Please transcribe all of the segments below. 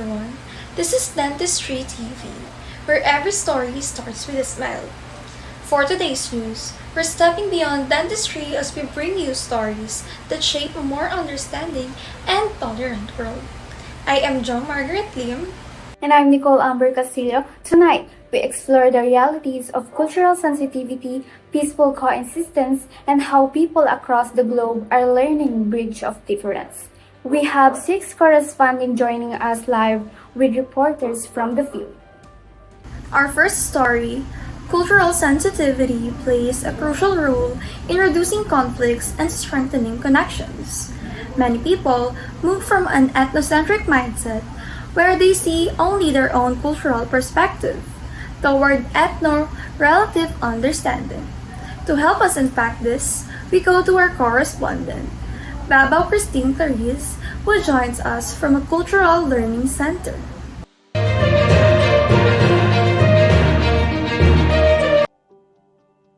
everyone. This is Dentistry TV, where every story starts with a smile. For today's news, we're stepping beyond dentistry as we bring you stories that shape a more understanding and tolerant world. I am Jo Margaret Lim. And I'm Nicole Amber Castillo. Tonight, we explore the realities of cultural sensitivity, peaceful coexistence, and how people across the globe are learning bridge of difference. We have 6 corresponding joining us live with reporters from the field. Our first story, cultural sensitivity plays a crucial role in reducing conflicts and strengthening connections. Many people move from an ethnocentric mindset where they see only their own cultural perspective toward ethno-relative understanding. To help us unpack this, we go to our correspondent, Babao Christine Clarice, who joins us from a cultural learning center.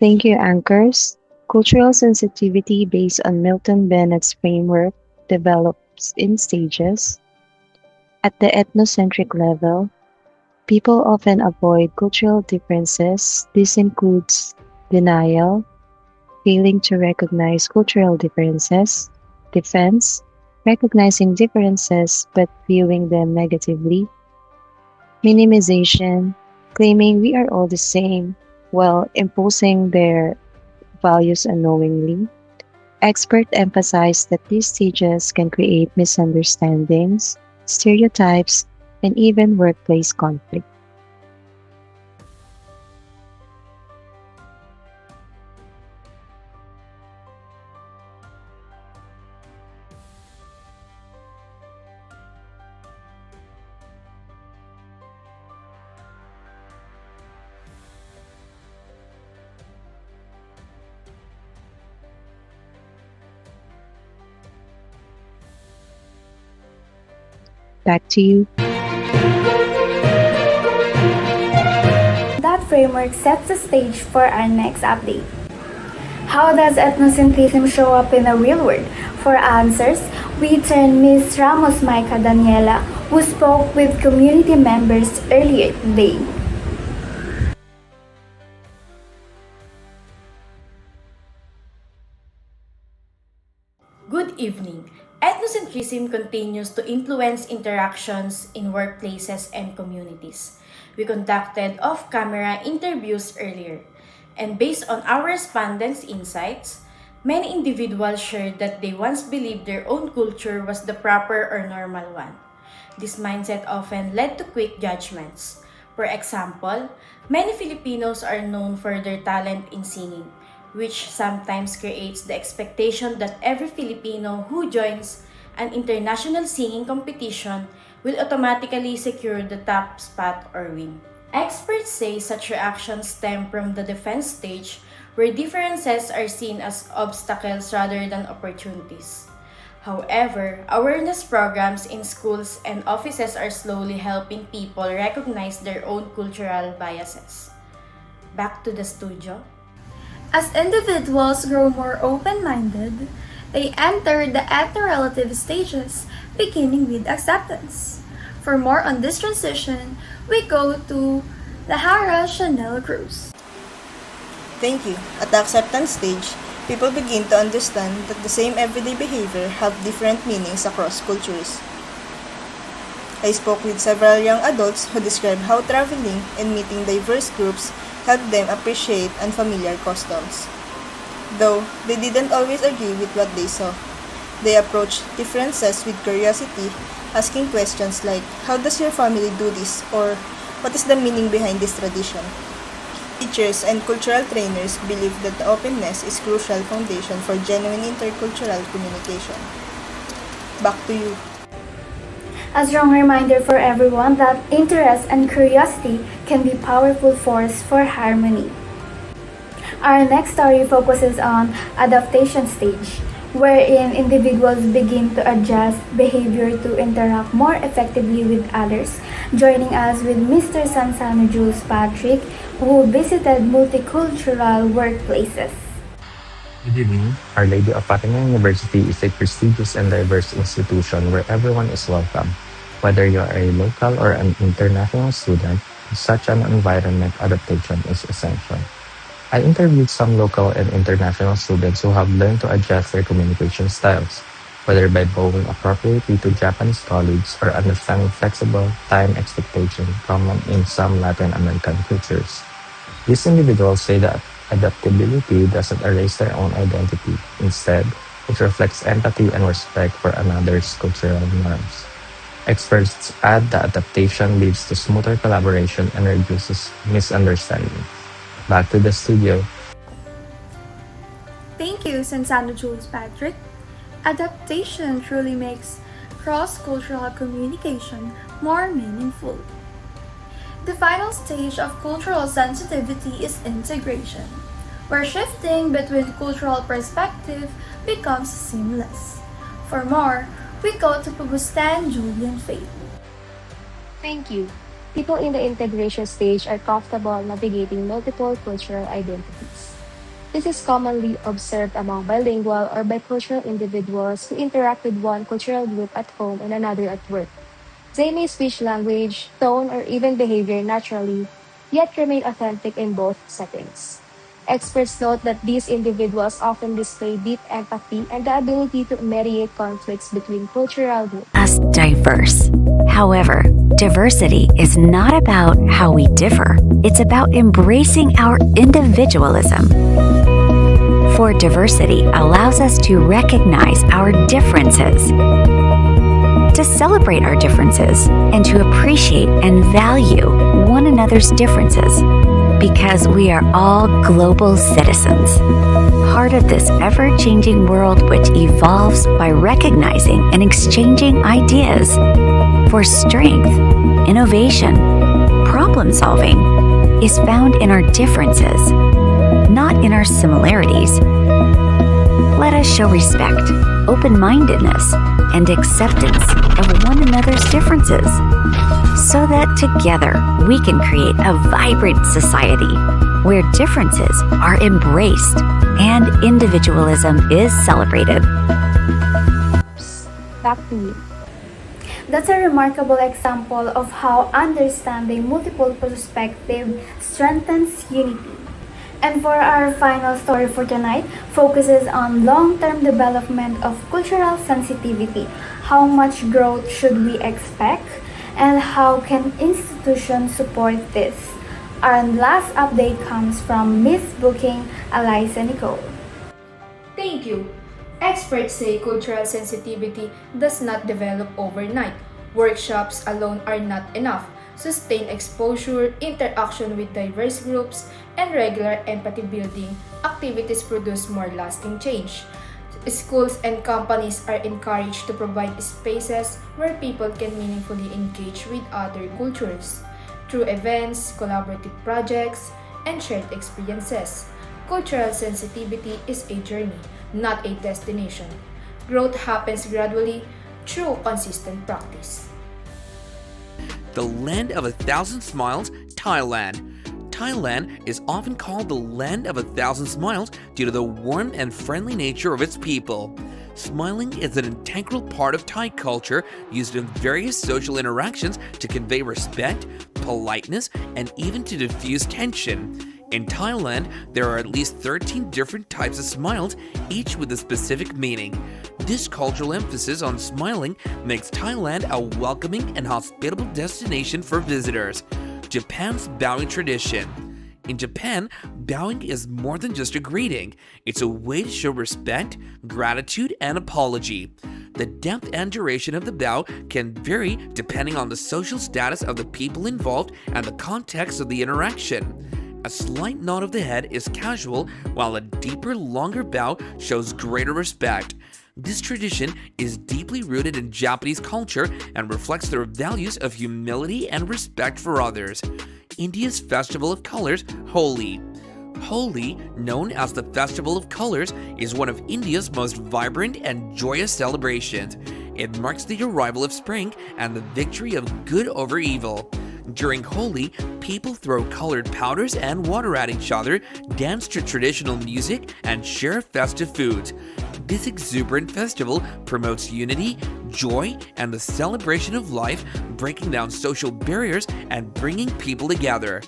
Thank you, anchors. Cultural sensitivity based on Milton Bennett's framework develops in stages. At the ethnocentric level, people often avoid cultural differences. This includes denial, failing to recognize cultural differences, defense, recognizing differences but viewing them negatively, minimization, claiming we are all the same while imposing their values unknowingly. Experts emphasize that these stages can create misunderstandings, stereotypes, and even workplace conflict. Back to you. That framework sets the stage for our next update. How does ethnocentrism show up in the real world? For answers, we turn Ms. Ramos Maika Daniela, who spoke with community members earlier today. Good evening. Ethnocentrism continues to influence interactions in workplaces and communities. We conducted off-camera interviews earlier, and based on our respondents' insights, many individuals shared that they once believed their own culture was the proper or normal one. This mindset often led to quick judgments. For example, many Filipinos are known for their talent in singing, which sometimes creates the expectation that every Filipino who joins an international singing competition will automatically secure the top spot or win. Experts say such reactions stem from the defense stage, where differences are seen as obstacles rather than opportunities. However, awareness programs in schools and offices are slowly helping people recognize their own cultural biases. Back to the studio. As individuals grow more open-minded, they enter the ethno-relative stages, beginning with acceptance. For more on this transition, we go to Lahara Chanel Cruz. Thank you. At the acceptance stage, people begin to understand that the same everyday behavior have different meanings across cultures. I spoke with several young adults who described how traveling and meeting diverse groups helped them appreciate unfamiliar customs. Though they didn't always agree with what they saw, they approached differences with curiosity, asking questions like, "How does your family do this?" or "What is the meaning behind this tradition?" Teachers and cultural trainers believe that the openness is crucial foundation for genuine intercultural communication. Back to you. A strong reminder for everyone that interest and curiosity can be powerful force for harmony. Our next story focuses on adaptation stage, wherein individuals begin to adjust behavior to interact more effectively with others. Joining us with Mr. Sansano Jules Patrick, who visited multicultural workplaces. Good evening. Our Lady of Fatima University is a prestigious and diverse institution where everyone is welcome. Whether you are a local or an international student, such an environment adaptation is essential. I interviewed some local and international students who have learned to adjust their communication styles, whether by bowing appropriately to Japanese colleagues or understanding flexible time expectation common in some Latin American cultures. These individuals say that adaptability doesn't erase their own identity. Instead, it reflects empathy and respect for another's cultural norms. Experts add that adaptation leads to smoother collaboration and reduces misunderstandings. Back to the studio. Thank you, Sensano Jules Patrick. Adaptation truly makes cross-cultural communication more meaningful. The final stage of cultural sensitivity is integration, where shifting between cultural perspective becomes seamless. For more, we go to Pabustan, Julie, and Faith. Thank you. People in the integration stage are comfortable navigating multiple cultural identities. This is commonly observed among bilingual or bicultural individuals who interact with one cultural group at home and another at work. They may switch language, tone, or even behavior naturally, yet remain authentic in both settings. Experts note that these individuals often display deep empathy and the ability to mediate conflicts between cultural groups. As diverse. However, diversity is not about how we differ, it's about embracing our individualism. For diversity allows us to recognize our differences, to celebrate our differences, and to appreciate and value one another's differences, because we are all global citizens, part of this ever-changing world which evolves by recognizing and exchanging ideas. For strength, innovation, problem solving is found in our differences, not in our similarities. Let us show respect, open-mindedness, and acceptance of one another's differences, so that together we can create a vibrant society where differences are embraced and individualism is celebrated. Back to you. That's a remarkable example of how understanding multiple perspectives strengthens unity. And for our final story for tonight, focuses on long-term development of cultural sensitivity. How much growth should we expect? And how can institutions support this? Our last update comes from Miss Booking Eliza Nicole. Thank you. Experts say cultural sensitivity does not develop overnight. Workshops alone are not enough. Sustained exposure, interaction with diverse groups, and regular empathy building activities produce more lasting change. Schools and companies are encouraged to provide spaces where people can meaningfully engage with other cultures through events, collaborative projects, and shared experiences. Cultural sensitivity is a journey, not a destination. Growth happens gradually through consistent practice. The land of 1,000 smiles, Thailand. Thailand is often called the land of 1,000 smiles due to the warm and friendly nature of its people. Smiling is an integral part of Thai culture, used in various social interactions to convey respect, politeness, and even to diffuse tension. In Thailand, there are at least 13 different types of smiles, each with a specific meaning. This cultural emphasis on smiling makes Thailand a welcoming and hospitable destination for visitors. Japan's bowing tradition. In Japan, bowing is more than just a greeting. It's a way to show respect, gratitude, and apology. The depth and duration of the bow can vary depending on the social status of the people involved and the context of the interaction. A slight nod of the head is casual, while a deeper, longer bow shows greater respect. This tradition is deeply rooted in Japanese culture and reflects their values of humility and respect for others. India's Festival of Colors, Holi. Holi, known as the Festival of Colors, is one of India's most vibrant and joyous celebrations. It marks the arrival of spring and the victory of good over evil. During Holi, people throw colored powders and water at each other, dance to traditional music, and share festive foods. This exuberant festival promotes unity, joy, and the celebration of life, breaking down social barriers and bringing people together.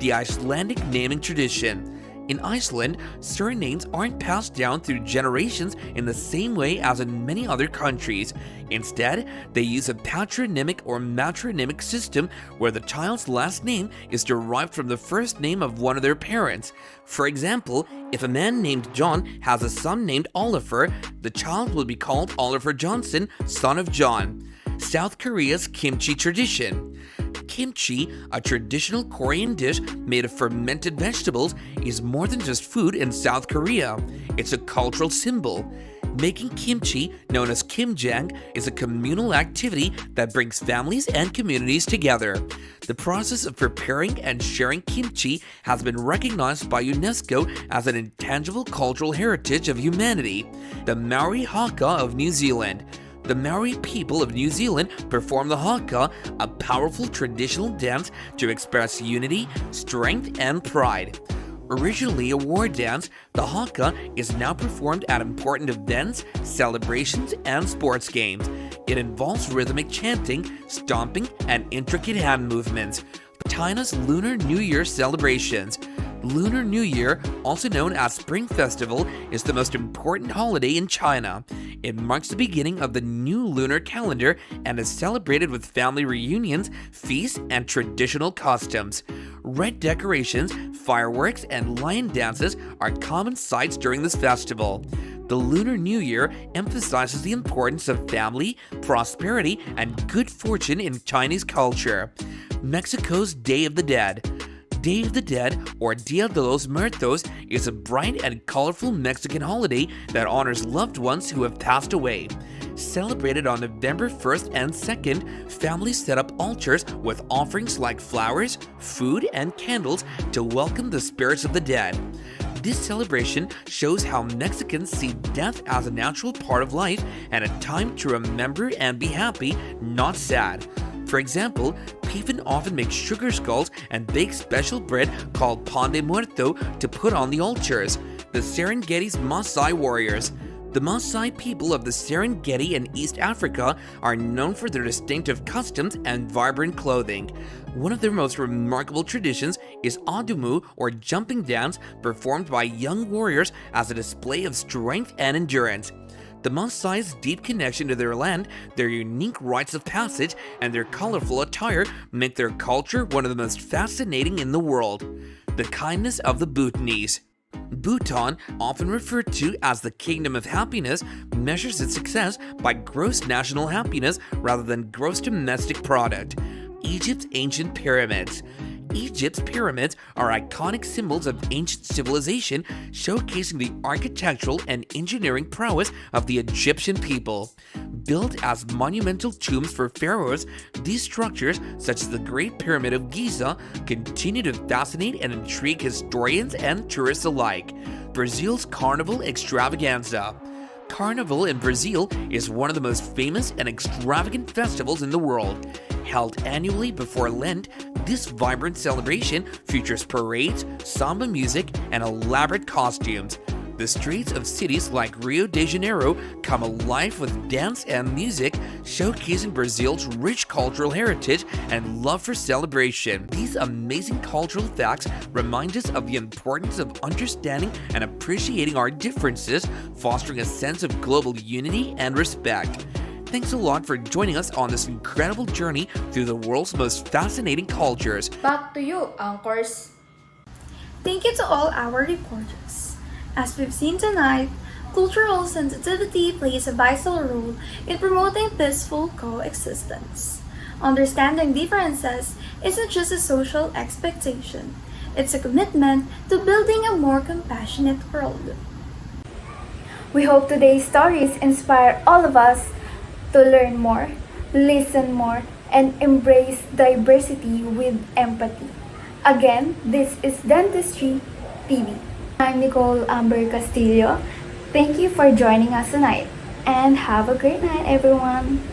The Icelandic naming tradition. In Iceland, surnames aren't passed down through generations in the same way as in many other countries. Instead, they use a patronymic or matronymic system where the child's last name is derived from the first name of one of their parents. For example, if a man named John has a son named Oliver, the child will be called Oliver Johnson, son of John. South Korea's kimchi tradition. Kimchi, a traditional Korean dish made of fermented vegetables, is more than just food in South Korea. It's a cultural symbol. Making kimchi, known as kimjang, is a communal activity that brings families and communities together. The process of preparing and sharing kimchi has been recognized by UNESCO as an intangible cultural heritage of humanity. The Maori Haka of New Zealand. The Maori people of New Zealand perform the haka, a powerful traditional dance to express unity, strength, and pride. Originally a war dance, the haka is now performed at important events, celebrations, and sports games. It involves rhythmic chanting, stomping, and intricate hand movements. China's Lunar New Year celebrations. Lunar New Year, also known as Spring Festival, is the most important holiday in China. It marks the beginning of the new lunar calendar and is celebrated with family reunions, feasts, and traditional customs. Red decorations, fireworks, and lion dances are common sights during this festival. The Lunar New Year emphasizes the importance of family, prosperity, and good fortune in Chinese culture. Mexico's Day of the Dead. Day of the Dead, or Dia de los Muertos, is a bright and colorful Mexican holiday that honors loved ones who have passed away. Celebrated on November 1st and 2nd, families set up altars with offerings like flowers, food, and candles to welcome the spirits of the dead. This celebration shows how Mexicans see death as a natural part of life and a time to remember and be happy, not sad. For example, people often make sugar skulls and bake special bread called pan de muerto to put on the altars. The Serengeti's Maasai warriors. The Maasai people of the Serengeti in East Africa are known for their distinctive customs and vibrant clothing. One of their most remarkable traditions is Adumu, or jumping dance, performed by young warriors as a display of strength and endurance. The Maasai's deep connection to their land, their unique rites of passage, and their colorful attire make their culture one of the most fascinating in the world. The kindness of the Bhutanese. Bhutan, often referred to as the Kingdom of Happiness, measures its success by gross national happiness rather than gross domestic product. Egypt's ancient pyramids. Egypt's pyramids are iconic symbols of ancient civilization, showcasing the architectural and engineering prowess of the Egyptian people. Built as monumental tombs for pharaohs, these structures, such as the Great Pyramid of Giza, continue to fascinate and intrigue historians and tourists alike. Brazil's Carnival Extravaganza. Carnival in Brazil is one of the most famous and extravagant festivals in the world. Held annually before Lent, this vibrant celebration features parades, samba music, and elaborate costumes. The streets of cities like Rio de Janeiro come alive with dance and music, showcasing Brazil's rich cultural heritage and love for celebration. These amazing cultural facts remind us of the importance of understanding and appreciating our differences, fostering a sense of global unity and respect. Thanks a lot for joining us on this incredible journey through the world's most fascinating cultures. Back to you, anchors. Thank you to all our reporters. As we've seen tonight, cultural sensitivity plays a vital role in promoting peaceful coexistence. Understanding differences isn't just a social expectation, it's a commitment to building a more compassionate world. We hope today's stories inspire all of us to learn more, listen more, and embrace diversity with empathy. Again, this is Dentistry TV. I'm Nicole Amber Castillo. Thank you for joining us tonight, and have a great night, everyone.